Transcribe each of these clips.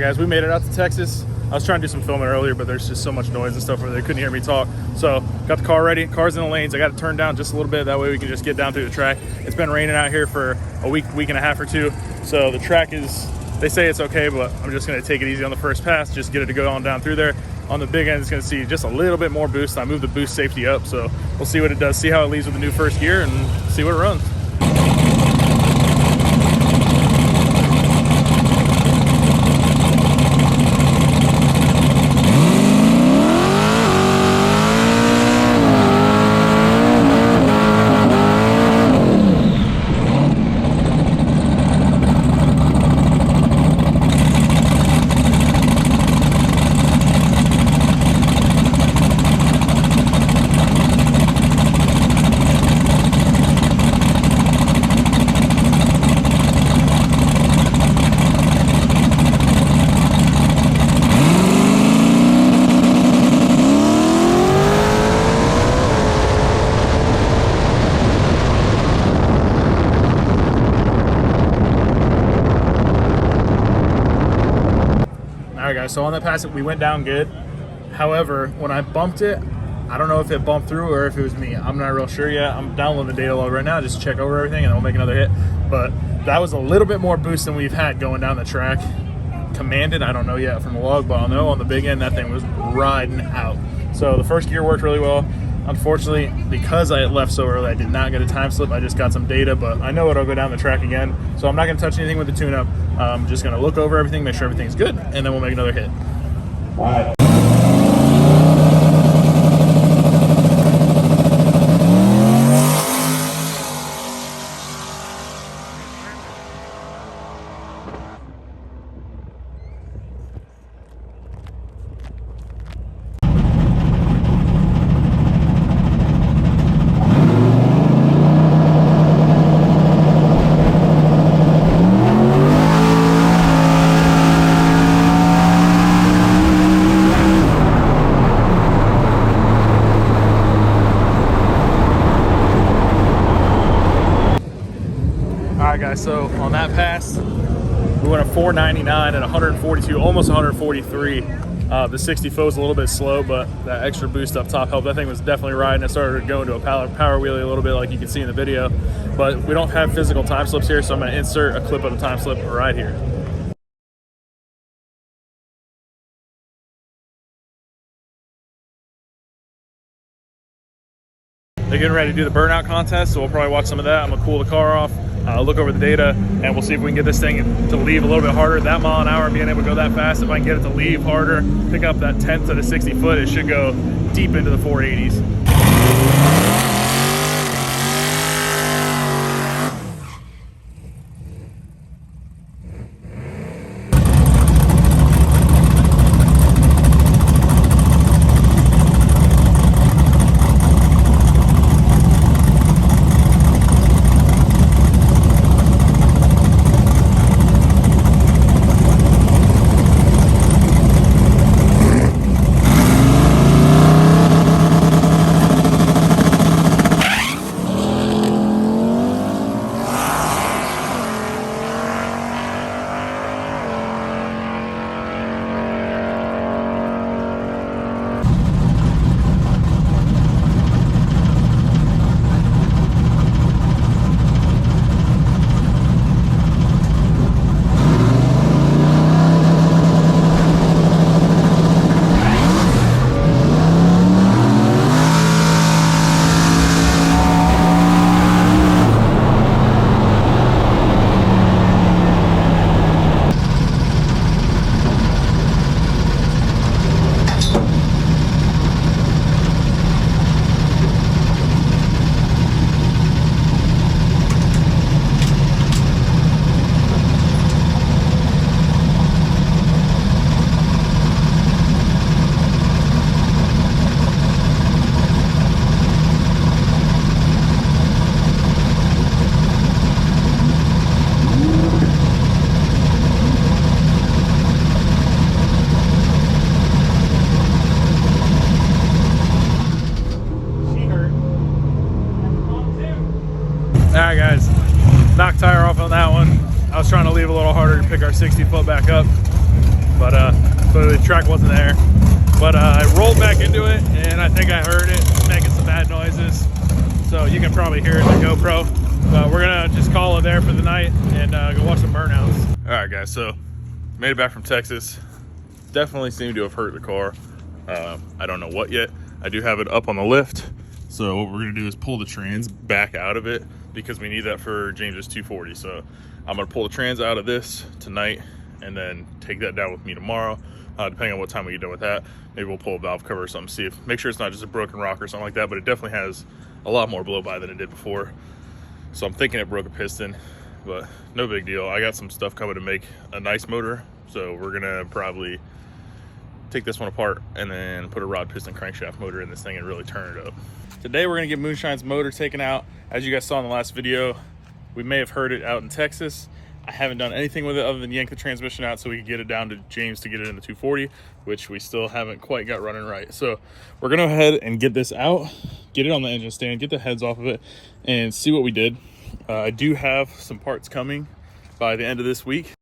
guys, we made it out to Texas. I was trying to do some filming earlier, but there's just so much noise and stuff where they couldn't hear me talk. So got the car ready, car's in the lanes. I got to turn down just a little bit, that way we can just get down through the track. It's been raining out here for a week and a half or two. So the track is, they say it's okay, but I'm just gonna take it easy on the first pass, just get it to go on down through there. On the big end, it's gonna see just a little bit more boost. I moved the boost safety up, so we'll see what it does, see how it leaves with the new first gear, and see what it runs. All right, guys, so on that pass, we went down good. However, when I bumped it, I don't know if it bumped through or if it was me. I'm not real sure yet. I'm downloading the data log right now just to check over everything, and then we'll make another hit. But that was a little bit more boost than we've had going down the track. Commanded, I don't know yet from the log, but I'll know on the big end, that thing was riding out. So the first gear worked really well. Unfortunately, because I had left so early, I did not get a time slip. I just got some data, but I know it'll go down the track again. So I'm not gonna touch anything with the tune-up. I'm just gonna look over everything, make sure everything's good, and then we'll make another hit. All right. Guys, so on that pass, we went a 499 at 142, almost 143. The 60 foot was a little bit slow, but that extra boost up top helped. That thing was definitely riding. It started going to a power wheelie a little bit, like you can see in the video. But we don't have physical time slips here, so I'm going to insert a clip of the time slip right here. They're getting ready to do the burnout contest, so we'll probably watch some of that. I'm gonna cool the car off, look over the data, and we'll see if we can get this thing to leave a little bit harder. That mile an hour and being able to go that fast, if I can get it to leave harder, pick up that 10th to the 60 foot, it should go deep into the 480s. All right, guys, knock tire off on that one. I was trying to leave a little harder to pick our 60 foot back up. but so the track wasn't there. But I rolled back into it, and I think I heard it making some bad noises. So you can probably hear it in the GoPro. But we're gonna just call it there for the night and go watch some burnouts. All right, guys. So made it back from Texas. Definitely seemed to have hurt the car. I don't know what yet. I do have it up on the lift. So what we're gonna do is pull the trans back out of it because we need that for James's 240. So I'm gonna pull the trans out of this tonight and then take that down with me tomorrow. Depending on what time we get done with that, maybe we'll pull a valve cover or something, make sure it's not just a broken rock or something like that, but it definitely has a lot more blow by than it did before. So I'm thinking it broke a piston, but no big deal. I got some stuff coming to make a nice motor. So we're gonna probably take this one apart and then put a rod piston crankshaft motor in this thing and really turn it up. Today we're gonna get Moonshine's motor taken out. As you guys saw in the last video, we may have heard it out in Texas. I haven't done anything with it other than yank the transmission out so we can get it down to James to get it in the 240, which we still haven't quite got running right. So we're gonna go ahead and get this out, get it on the engine stand, get the heads off of it, and see what we did. I do have some parts coming by the end of this week.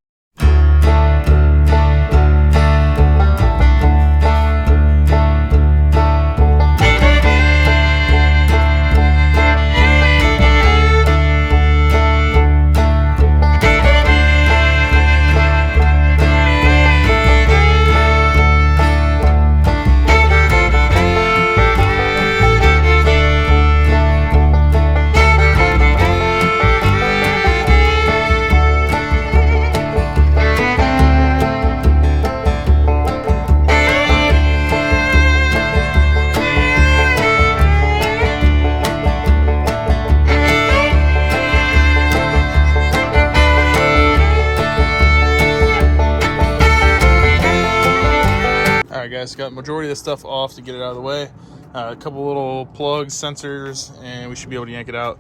Guys, got the majority of this stuff off to get it out of the way. A couple little plugs, sensors, and we should be able to yank it out,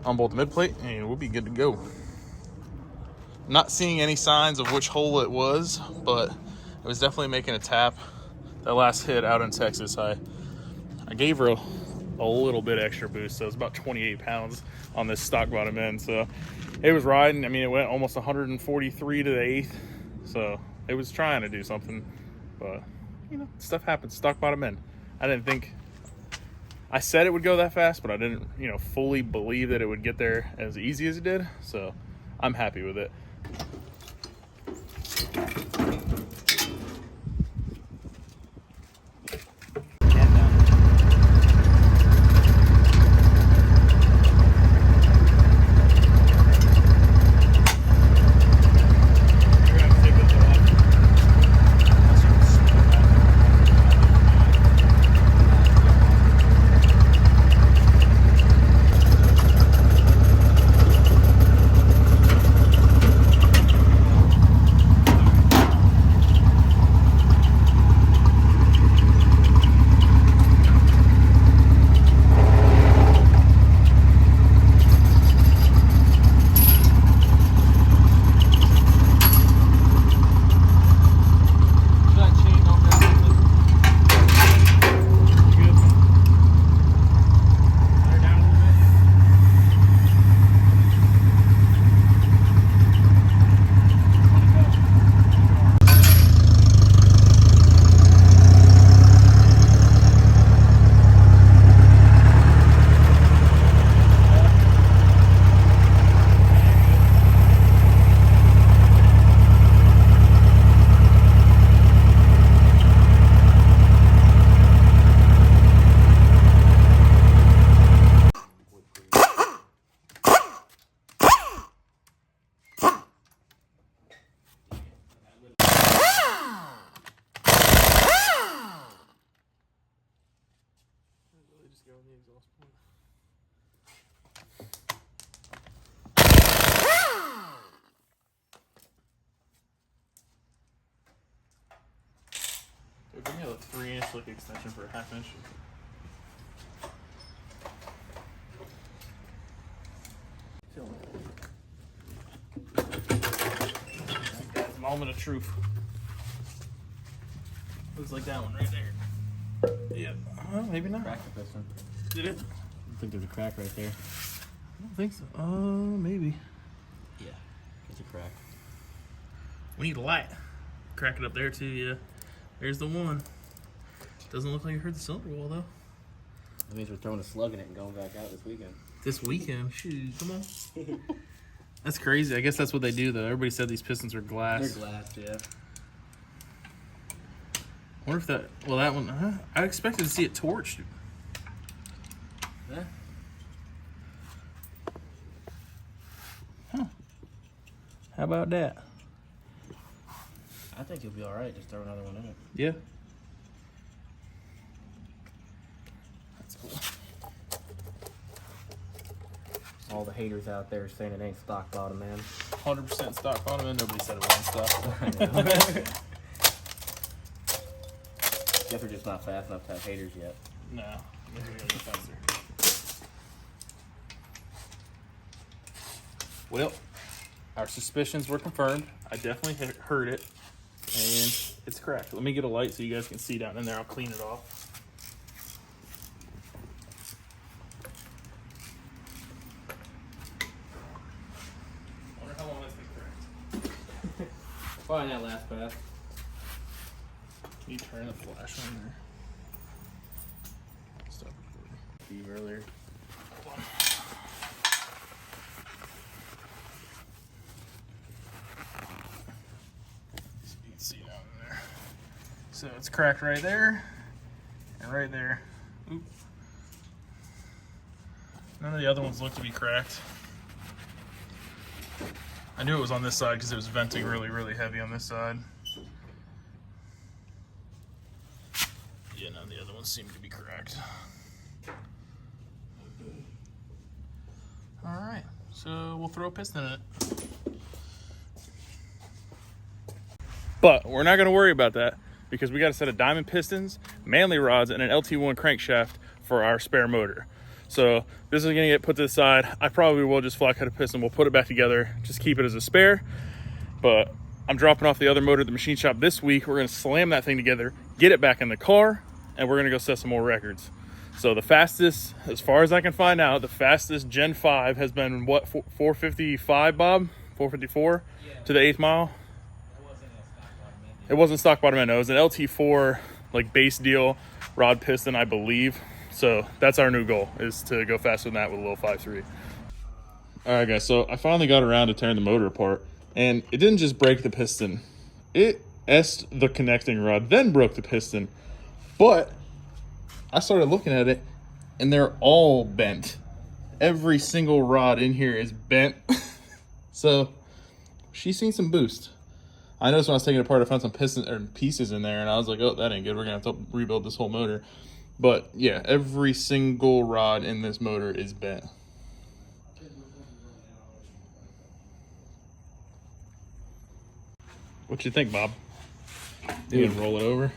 unbolt the mid plate, and we'll be good to go. Not seeing any signs of which hole it was, but it was definitely making a tap. That last hit out in Texas, I gave her a little bit extra boost, so it was about 28 pounds on this stock bottom end. So it was riding. I mean, it went almost 143 to the 8th, so it was trying to do something, but you know, stuff happens. Stock bottom end. I didn't think, I said it would go that fast, but I didn't, you know, fully believe that it would get there as easy as it did. So I'm happy with it. Give me a 3-inch slick extension for a 1/2 inch. That's a moment of truth. Looks like that one right there. Yep. Maybe not. Crack the piston. Did it? I think there's a crack right there. I don't think so. Maybe. Yeah, there's a crack. We need a light. crack it up there too, yeah. There's the one. Doesn't look like it hurt the cylinder wall though. That means we're throwing a slug in it and going back out this weekend. This weekend? Shoot, come on. That's crazy. I guess that's what they do though. Everybody said these pistons are glass. They're glass, yeah. I wonder if that, well that one, I expected to see it torched. Yeah. Huh. How about that? I think you'll be alright. Just throw another one in it. Yeah. That's cool. All the haters out there saying it ain't stock bottom, man. 100% stock bottom, and nobody said it wasn't stock. I know. Guess we're just not fast enough to have haters yet. No, maybe we gotta go faster. Well, our suspicions were confirmed. I definitely heard it, and it's cracked. Let me get a light so you guys can see down in there. I'll clean it off. Wonder how long that's been cracked. Probably that last pass. Can you turn the flash on there? Stop recording. Steve earlier. Hold on. So you can see down in there. So it's cracked right there and right there. Oop. None of the other ones look to be cracked. I knew it was on this side because it was venting really, really heavy on this side. Yeah, none of the other ones seem to be cracked. All right, so we'll throw a piston in it. But we're not gonna worry about that because we got a set of diamond pistons, manly rods, and an LT1 crankshaft for our spare motor. So this is gonna get put to the side. I probably will just flat cut a piston. We'll put it back together, just keep it as a spare. But I'm dropping off the other motor at the machine shop this week. We're gonna slam that thing together, get it back in the car, and we're gonna go set some more records. So the fastest, as far as I can find out, the fastest Gen 5 has been what, 455, Bob? 454 to the 8th mile? It wasn't stock bottom end. It was an LT4 like base deal rod piston, I believe. So that's our new goal, is to go faster than that with a little 5.3. All right, guys. So I finally got around to tearing the motor apart, and it didn't just break the piston. It S the connecting rod, then broke the piston. But I started looking at it, and they're all bent. Every single rod in here is bent. So she's seen some boost. I noticed when I was taking it apart, I found some piston or pieces in there, and I was like, oh, that ain't good. We're gonna have to rebuild this whole motor. But yeah, every single rod in this motor is bent. What you think, Bob? You can roll it over.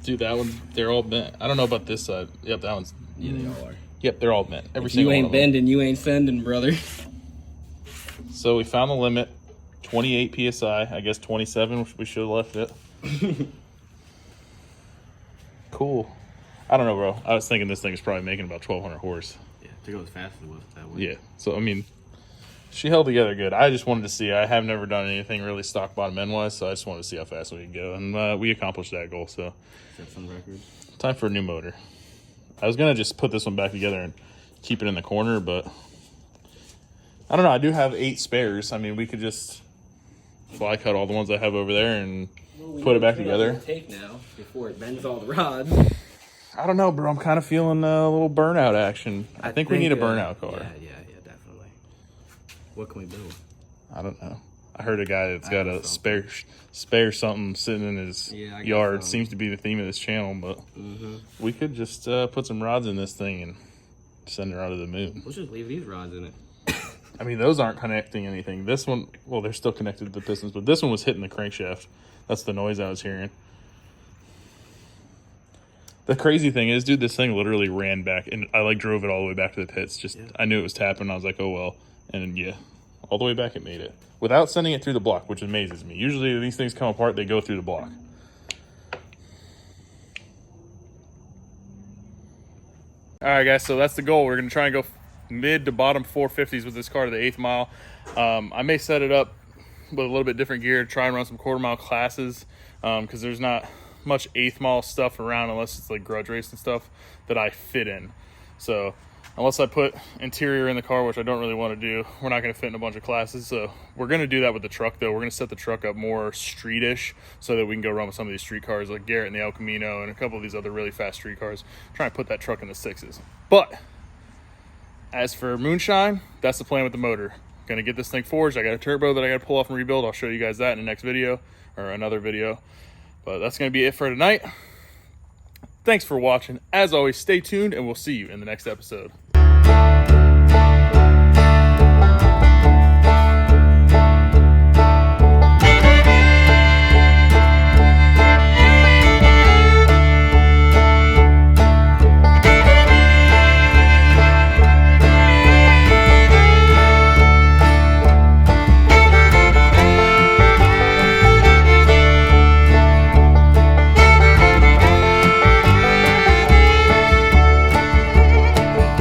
Dude, that one, they're all bent. I don't know about this side. Yep, that one's. Yeah, they all are. Yep, they're all bent. Every If single you one ain't of them. bending, you ain't sending, brother. So we found the limit, 28 psi. I guess 27. We should have left it. Cool. I don't know, bro. I was thinking this thing is probably making about 1,200 horse. Yeah, to go as fast as it was that way. Yeah. So I mean, she held together good. I just wanted to see. I have never done anything really stock bottom end wise, so I just wanted to see how fast we could go, and we accomplished that goal. So Set some records. time for a new motor. I was gonna just put this one back together and keep it in the corner, but I don't know. I do have 8 spares. I mean, we could just fly cut all the ones I have over there and put it back together. Take now before it bends all the rods. I don't know, bro. I'm kind of feeling a little burnout action. I think we need a burnout car. Yeah, definitely. What can we build? I don't know. I heard a guy that's got a spare something sitting in his Yeah, I got yard. some. Seems to be the theme of this channel, but we could just put some rods in this thing and send her out of the moon. Let's just leave these rods in it. I mean, those aren't connecting anything. This one, well, they're still connected to the pistons, but this one was hitting the crankshaft. That's the noise I was hearing. The crazy thing is, dude, this thing literally ran back, and I like drove it all the way back to the pits. Just, yeah. I knew it was tapping. I was like, oh well, and yeah, all the way back it made it without sending it through the block, which amazes me. Usually these things come apart, they go through the block. All right, guys, so that's the goal. We're gonna try and go mid to bottom 450s with this car to the 8th mile. I may set it up with a little bit different gear, try and run some quarter-mile classes, because there's not much 8th mile stuff around unless it's like grudge race and stuff that I fit in. So unless I put interior in the car, which I don't really want to do, we're not going to fit in a bunch of classes. So we're going to do that with the truck, though. We're going to set the truck up more streetish so that we can go run with some of these street cars like Garrett and the El Camino and a couple of these other really fast street cars. Try and put that truck in the 6s. But as for Moonshine, that's the plan with the motor. Going to get this thing forged. I got a turbo that I got to pull off and rebuild. I'll show you guys that in the next video or another video. But that's going to be it for tonight. Thanks for watching. As always, stay tuned, and we'll see you in the next episode.